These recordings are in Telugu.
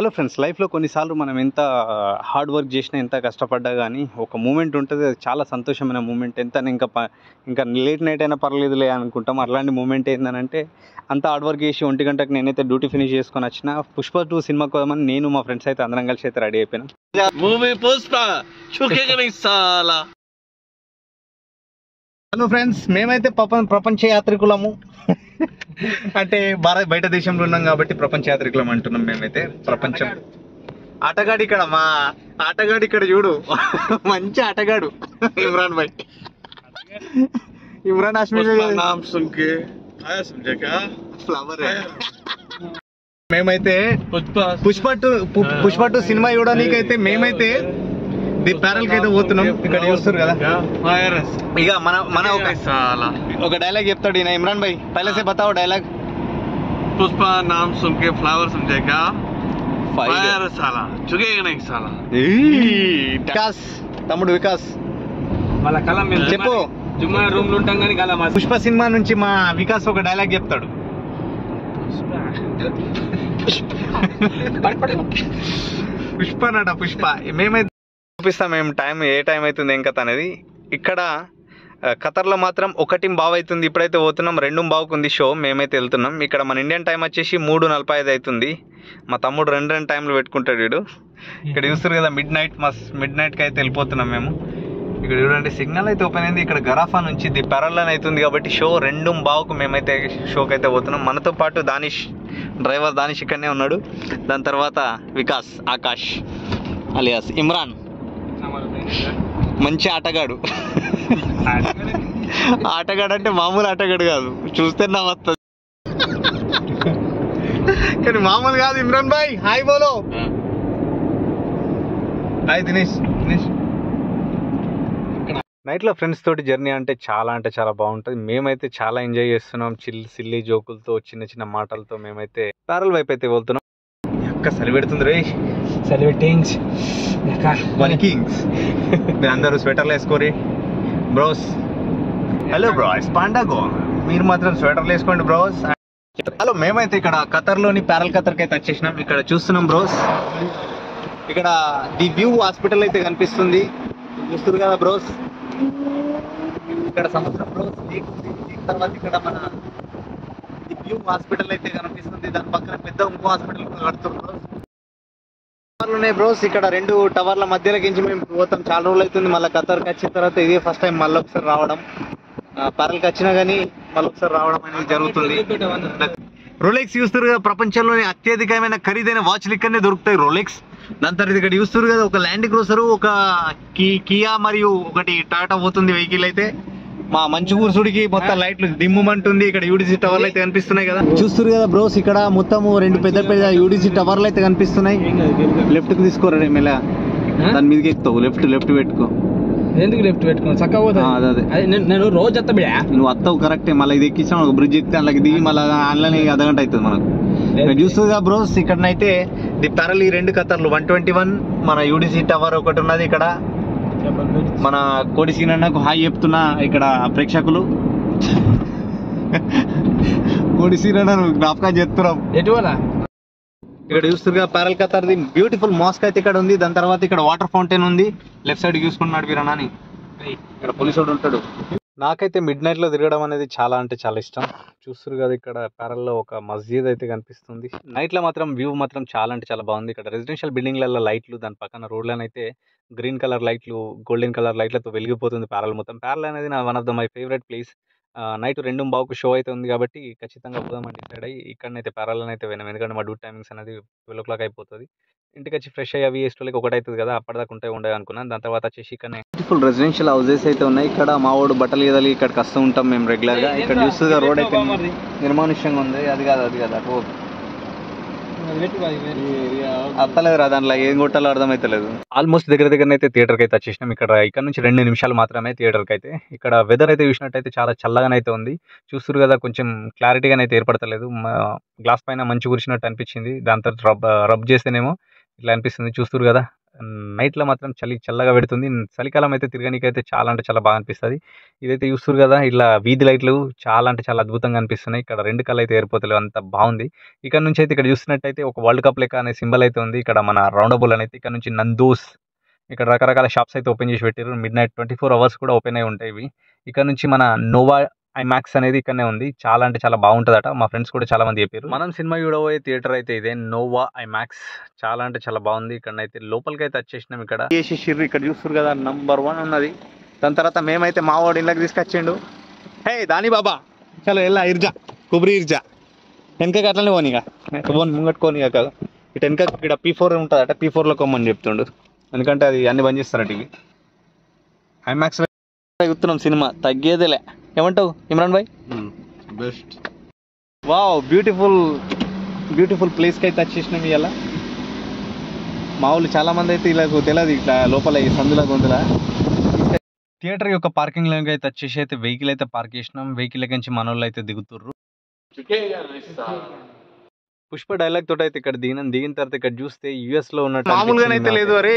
హలో ఫ్రెండ్స్, లైఫ్లో కొన్నిసార్లు మనం ఎంత హార్డ్ వర్క్ చేసినా, ఎంత కష్టపడ్డా కానీ ఒక మూమెంట్ ఉంటుంది. అది చాలా సంతోషమైన మూమెంట్. ఎంత ఇంకా లేట్ నైట్ అయినా పర్లేదులే అనుకుంటాం. అలాంటి మూమెంట్ ఏంటంటే, అంత హార్డ్ వర్క్ చేసి 1 గంటకు నేనైతే డ్యూటీ ఫినిష్ చేసుకొని వచ్చిన. పుష్ప 2 సినిమాకి పోదామని నేను మా ఫ్రెండ్స్ అయితే అందరం కలిసి అయితే రెడీ అయిపోయినాం. హలో ఫ్రెండ్స్, మేమైతే ప్రపంచ యాత్రికులము. అంటే బయట దేశంలో ఉన్నాం కాబట్టి ప్రపంచ యాత్రికులం అంటున్నాం. మేమైతే ప్రపంచం ఆటగాడు ఇక్కడ, మా ఆటగాడు ఇక్కడ చూడు, మంచి ఆటగాడు ఇమ్రాన్ భాయ్. ఇమ్రాన్ హాష్మి ఫ్లవర్. మేమైతే పుష్ప 2 సినిమా చూడడానికైతే మేమైతే ది ప్యారల్ కి అయితే పోతున్నాం. ఇక్కడ చూస్తారు కదా. ఇక మన ఒక డైలాగ్ చెప్తాడు ఈయన. ఇమ్రాన్ భాయ్ పहले से बताओ డైలాగ్. पुष्पा नाम सुन के फ्लावर समझेगा, फायर साला झुकेगा नहीं साला. వికాస్, తమ్ముడు వికాస్ వాళ్ళ కళ చెప్పు. జుమ్మా రూమ్ లో ఉంటాం కానీ కళ పుష్ప సినిమా నుంచి మా వికాస్ ఒక డైలాగ్ చెప్తాడు. పుష్ప నట పుష్ప. మేమైతే చూపిస్తాం మేము ఏ టైం అవుతుంది ఏం కథ అనేది. ఇక్కడ ఖతర్లో మాత్రం 1:15 అవుతుంది. ఇప్పుడైతే పోతున్నాం. 2:15 ఉంది షో. మేమైతే వెళ్తున్నాం. ఇక్కడ మన ఇండియన్ టైం వచ్చేసి 3:45 అవుతుంది. మా తమ్ముడు 2 టైంలు పెట్టుకుంటాడు వీడు. ఇక్కడ చూస్తారు కదా, మిడ్ నైట్కి అయితే వెళ్ళిపోతున్నాం మేము. ఇక్కడ చూడండి, సిగ్నల్ అయితే ఓపెన్ అయింది. ఇక్కడ గరాఫా నుంచి ది ప్యారల్ అని అవుతుంది కాబట్టి షో 2:15 మేమైతే షోకి అయితే పోతున్నాం. మనతో పాటు డ్రైవర్ దానిష్ ఇక్కడనే ఉన్నాడు. దాని తర్వాత వికాస్, ఆకాష్ అలియాస్ ఇమ్రాన్, మంచి ఆటగాడు. ఆటగాడు అంటే మామూలు ఆటగాడు కాదు, చూస్తే నా వస్తుంది కానీ మామూలు కాదు. ఇమ్రాన్ భాయ్ హాయ్ బోలో. హాయ్ దినేష్. నైట్లో ఫ్రెండ్స్ తోటి జర్నీ అంటే చాలా బాగుంటుంది. మేమైతే చాలా ఎంజాయ్ చేస్తున్నాం. సిల్లీ జోకులతో, చిన్న మాటలతో మేమైతే ప్యారల్ వైపు అయితే వెళ్తున్నాం. అక్క చలి పెడుతుంది రే, సెలబ్రిటీస్ మీరు అందరూ స్వెటర్లు వేసుకోరి బ్రోస్. హలో బ్రోస్, పండగ మీరు మాత్రం స్వెటర్లు వేసుకోండి బ్రోస్. హలో, మేమైతే ఇక్కడ ఖతర్లోని ప్యారల్ ఖతర్కి అయితే వచ్చేసినాం. ఇక్కడ చూస్తున్నాం బ్రోస్, ఇక్కడ ది వ్యూ హాస్పిటల్ అయితే కనిపిస్తుంది. చూస్తారు కదా బ్రోస్, ఇక్కడ సముద్రం బ్రోస్. తర్వాత ఇక్కడ మన ది వ్యూ హాస్పిటల్ అయితే కనిపిస్తుంది. దాని పక్కన పెద్ద ఇంకో హాస్పిటల్ కడుతున్నారు బ్రోస్. ఉన్నాయి బ్రోస్. ఇక్కడ 2 టవర్ల మధ్యలోకించి మేము పోతాం. చాలా రోజులు అవుతుంది. మళ్ళీ ఖతర్కి వచ్చిన తర్వాత ఇదే ఫస్ట్ టైం మళ్ళీ ఒకసారి రావడం. ప్యారల్కి వచ్చినా కానీ మళ్ళీ ఒకసారి రావడం అనేది జరుగుతుంది. రోలెక్స్ చూస్తారు కదా, ప్రపంచంలోని అత్యధికమైన ఖరీదైన వాచ్లు ఇక్కడనే దొరుకుతాయి, రోలెక్స్. దాని తర్వాత ఇక్కడ చూస్తారు కదా, ఒక ల్యాండ్ క్రూజర్, ఒక కియా మరియు ఒకటి టాటా పోతుంది వెహికల్ అయితే. మా మంచు కూర్చుడికి మొత్తం లైట్లు దిమ్మంటుంది. ఇక్కడ యూడిసి టవర్లు అయితే కనిపిస్తున్నాయి కదా, చూస్తారు కదా బ్రోస్. ఇక్కడ మొత్తం 2 పెద్ద యూడిసి టవర్లు అయితే కనిపిస్తున్నాయి. లెఫ్ట్ కి తీసుకోరా మెల్ల, దాని మీదకి ఎక్కుతావు. లెఫ్ట్ పెట్టుకో. ఎందుకు లెఫ్ట్ పెట్టుకో, చక్కగా పోతా. అదే నేను రోజు వస్తా బిడా. నువ్వు వస్తావు కరెక్టే. మళ్ళీ ఇది ఎక్కించాను, ఒక బ్రిడ్జ్ ఎక్కితే అలాగే దిగి మళ్ళీ ఆన్లైన్ అర్ధగంట అవుతుంది మనకు. చూస్తుందిగా బ్రోస్, ఇక్కడనైతే ది ప్యారల్ ఈ 2 ఖతర్లు 121 మన యూడిసి టవర్ ఒకటి ఉన్నది. ఇక్కడ మన కోడి సీనన్నకు హాయ్ చెప్తున్నా ఇక్కడ ప్రేక్షకులు. కోడి సీనన్న జ్ఞాపకం చేస్తున్నాం. ఇక్కడ చూస్తుగా ప్యారల్ ఖతర్ది బ్యూటిఫుల్ మాస్క్ అయితే ఇక్కడ ఉంది. దాని తర్వాత ఇక్కడ వాటర్ ఫౌంటైన్ ఉంది. లెఫ్ట్ సైడ్ చూసుకున్నాడు వీరనాని. ఇక్కడ పోలీసు ఉంటాడు. నాకైతే మిడ్ నైట్లో తిరగడం అనేది చాలా ఇష్టం. చూస్తారు కదా, ఇక్కడ ప్యారల్లో ఒక మస్జిద్ అయితే కనిపిస్తుంది. నైట్లో మాత్రం వ్యూ మాత్రం చాలా బాగుంది. ఇక్కడ రెసిడెన్షియల్ బిల్డింగ్లలో లైట్లు, దాని పక్కన రోడ్లను అయితే గ్రీన్ కలర్ లైట్లు, గోల్డెన్ కలర్ లైట్లతో వెలిగిపోతుంది ప్యారల్ మొత్తం. ప్యారల్ అనేది నా one of my favourite place. Night 2:15 show అయితే ఉంది కాబట్టి ఖచ్చితంగా పోదామని డిసైడ్ అయ్యి ఇక్కడనైతే ప్యారల్ అయితే పోయినాం. ఎందుకంటే మా డ్యూటీ టైమింగ్స్ అనేది 12 o'clock అయిపోతుంది. ఇంటికి వచ్చి ఫ్రెష్ అయ్యి అవి వేసుకోలేక 1 అవుతుంది కదా, అప్పటిదాకా ఉండే అనుకున్నాను. దాని తర్వాత వచ్చేసి ఇక్కడ బ్యూటిఫుల్ రెసిడెన్షియల్ హౌసెస్ అయితే ఉన్నాయి. ఇక్కడ మా వాడు బట్టలు గదలి ఇక్కడికి వస్తూ ఉంటాం మేము రెగ్యులర్గా. ఇక్కడ చూస్తుందిగా రోడ్ అయితే నిర్మానుష్యంగా ఉంది. అది కాదు అటు అత్తలేదురా, దాంట్లో ఏం కొట్టాలో అర్థమైతలేదు. ఆల్మోస్ట్ దగ్గర అయితే థియేటర్కి అయితే వచ్చేసినాం. ఇక్కడ నుంచి 2 నిమిషాలు మాత్రమే థియేటర్కి అయితే. ఇక్కడ వెదర్ అయితే చూసినట్టయితే చాలా చల్లగానైతే ఉంది. చూస్తారు కదా, కొంచెం క్లారిటీగానే అయితే ఏర్పడతలేదు. గ్లాస్ పైన మంచు కురిసినట్టు అనిపించింది. దాని తర్వాత రబ్ చేస్తేనేమో ఇట్లా అనిపిస్తుంది. చూస్తారు కదా, నైట్లో మాత్రం చల్లగా పెడుతుంది. చలికాలం అయితే తిరగనీకి అయితే చాలా అంటే చాలా బాగా అనిపిస్తుంది. ఇదైతే చూస్తున్నారు కదా, ఇట్లా వీధి లైట్లు చాలా అంటే చాలా అద్భుతంగా అనిపిస్తున్నాయి. ఇక్కడ 2 కళ్ళు అయితే ఏరిపోతలేవు, అంత బాగుంది. ఇక్కడ నుంచి అయితే ఇక్కడ చూస్తున్నట్టయితే ఒక వరల్డ్ కప్ లెక్క అనే సింబల్ అయితే ఉంది. ఇక్కడ మన రౌండబుల్ అనేది, ఇక్కడ నుంచి నందోస్, ఇక్కడ రకరకాల షాప్స్ అయితే ఓపెన్ చేసి పెట్టారు. మిడ్ నైట్ 24 hours కూడా ఓపెన్ అయి ఉంటాయి ఇవి. ఇక్కడ నుంచి మన నోవా ఐమాక్స్ అనేది ఇక్కడనే ఉంది. చాలా అంటే చాలా బాగుంటుందట. మా ఫ్రెండ్స్ కూడా చాలా మంది చెప్పారు. మనం సినిమా చూడబోయే థియేటర్ అయితే ఇదే నోవా ఐమాక్స్. చాలా అంటే చాలా బాగుంది. ఇక్కడనైతే లోపలికి అయితే వచ్చేసినాం. ఇక్కడ చేసేసిర్రు, ఇక్కడ చూస్తారు కదా నంబర్ 1 ఉన్నది. దాని తర్వాత మేమైతే మా వాడు ఇళ్ళకి తీసుకొచ్చిండు. హే దాని బాబా చలో ఎలా ఇర్జా కుబ్రీ ఇర్జా వెనకకి అట్లనే పోనీగా పోని ముంగట్టుకోనిగా కదా. ఇటు వెనక ఇక్కడ P4 ఉంటుందట, P4లో కొమ్మని చెప్తుండు. ఎందుకంటే అది అన్ని బంద్ చేస్తారట ఇవి. ఐమాక్స్ చూస్తున్నాం సినిమా, తగ్గేదేలే. ఏమంటావు ఇమ్రాన్ భాయ్? బెస్ట్. వావ్, బ్యూటిఫుల్ ప్లేస్కి అయితే వచ్చేసినాం ఇవాళ. మా వాళ్ళు చాలా మంది అయితే ఇలా తెలియదు, ఇట్లా లోపల ఈ సందులా గొంతుల థియేటర్ యొక్క పార్కింగ్ లోకి అయితే వచ్చేసి అయితే వెహికల్ అయితే పార్క్ చేసినాం. వెహికల్ నుంచి మన వాళ్ళు అయితే దిగుతుర్రు. పుష్ప డైలాగ్ తోటి అయితే ఇక్కడ దిగిన తర్వాత ఇక్కడ చూస్తే యుఎస్ లో ఉన్నట్టు మామూలుగానైతే లేదు. అరే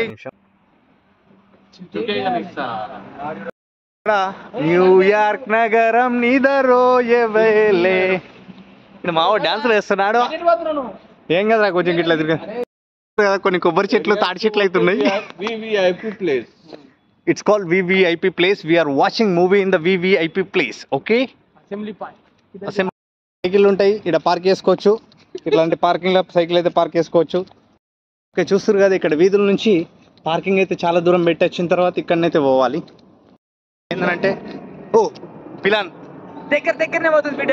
న్యూయార్క్ నగరం నిదరోయవేలే. ఇక్కడ మావో డాన్స్ వేస్తున్నాడు. ఏం కదా కొంచెం ఇట్లా తిరిగి కొన్ని కొబ్బరి చెట్లు తాడి చెట్లు అయితే ఉన్నాయి. It's called VVIP place. We are watching movie in the VVIP place. Okay, cycle ఉంటాయి ఇక్కడ పార్క్ చేసుకోవచ్చు. ఇట్లాంటి పార్కింగ్ లో సైకిల్ అయితే పార్క్ చేసుకోవచ్చు. ఓకే, చూస్తారు కదా ఇక్కడ వీధుల నుంచి పార్కింగ్ అయితే చాలా దూరం పెట్టి వచ్చిన తర్వాత ఇక్కడనైతే పోవాలి. ఏంటంటే ఓ పిలాన్ దగ్గరనే పోతుంది బిడ్డ.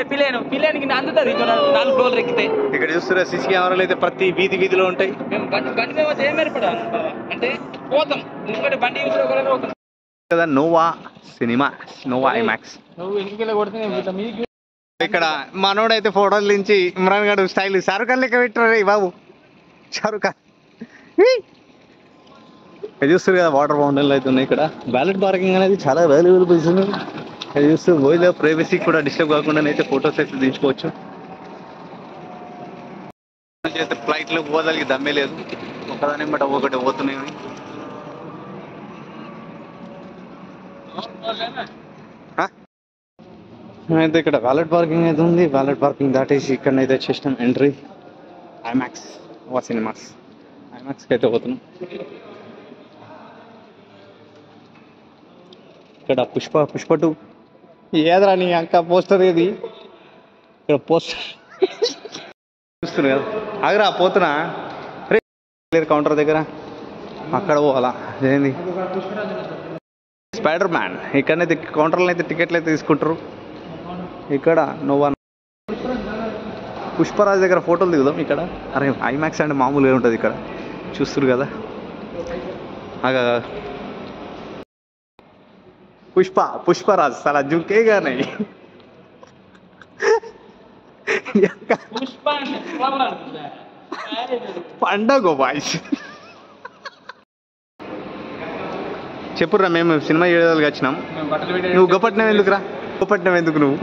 పిలేనికి అందుతుంది 4 ఫ్లోర్లు ఎక్కితే. ఇక్కడ చూస్తున్నా సీసీ కెమెరాలు అయితే ప్రతి వీధిలో ఉంటాయి. మేము బండి మీద ఏం ఏర్పడా అంటే పోతాం, ఎందుకంటే బండి యూస్ కదా. Nova cinema, Nova IMAX. నువ్వు ఎందుకు కొడుతున్నావు మీకు? ఇక్కడ మనోడు అయితే ఫోటోలు దించి ఇమ్రాన్ గారు స్టైల్ షారుఖ్ ఖాన్ లెక్క పెట్టారు బాబు. షారుఖ్ ఖాన్ చూస్తారు కదా, వాటర్ ఫౌంటైన్లు అయితే ఉన్నాయి. ఇక్కడ వ్యాలెట్ పార్కింగ్ అనేది చాలా వాల్యుబుల్ పొజిషన్. అది చూస్తూ పోయిలో ప్రైవసీ కూడా డిస్టర్బ్ కాకుండా అయితే ఫొటోస్ అయితే దించుకోవచ్చు. అయితే ఫ్లైట్లో పోదానికి దమ్మే లేదు, ఒకదాని బట్ ఒకటి పోతున్నాయి. అయితే ఇక్కడ వ్యాలెట్ పార్కింగ్ అయితే ఉంది. వ్యాలెట్ పార్కింగ్ దాటేసి ఇక్కడనైతే వచ్చేసినాం. Entry IMAX Nova cinemas. ఐమాక్స్కి అయితే పోతున్నాం. ఇక్కడ పుష్ప 2 ఏదరా నీ అంక పోస్టర్ ఏది? ఇక్కడ పోస్టర్ చూస్తున్నా కదా, ఆగరా పోతున్నా. కౌంటర్ దగ్గర అక్కడ పోవాలా? ఏంది స్పైడర్ మ్యాన్. ఇక్కడనైతే కౌంటర్లో అయితే టికెట్లు అయితే తీసుకుంటారు. ఇక్కడ నోవా పుష్పరాజ్ దగ్గర ఫోటోలు దిగుదాం. ఇక్కడ అరే ఐమాక్స్ అంటే మామూలుగా ఉంటుంది. ఇక్కడ చూస్తున్నారు కదా, పుష్పరాజ్ చాలా జుకేగా नहीं పండగ బాయ్స్ చెప్పుర్రా. మేము సినిమా ఏడాదికి వచ్చినాం. నువ్వు గొప్పట్నం ఎందుకురా? గొప్పట్నం ఎందుకు నువ్వు?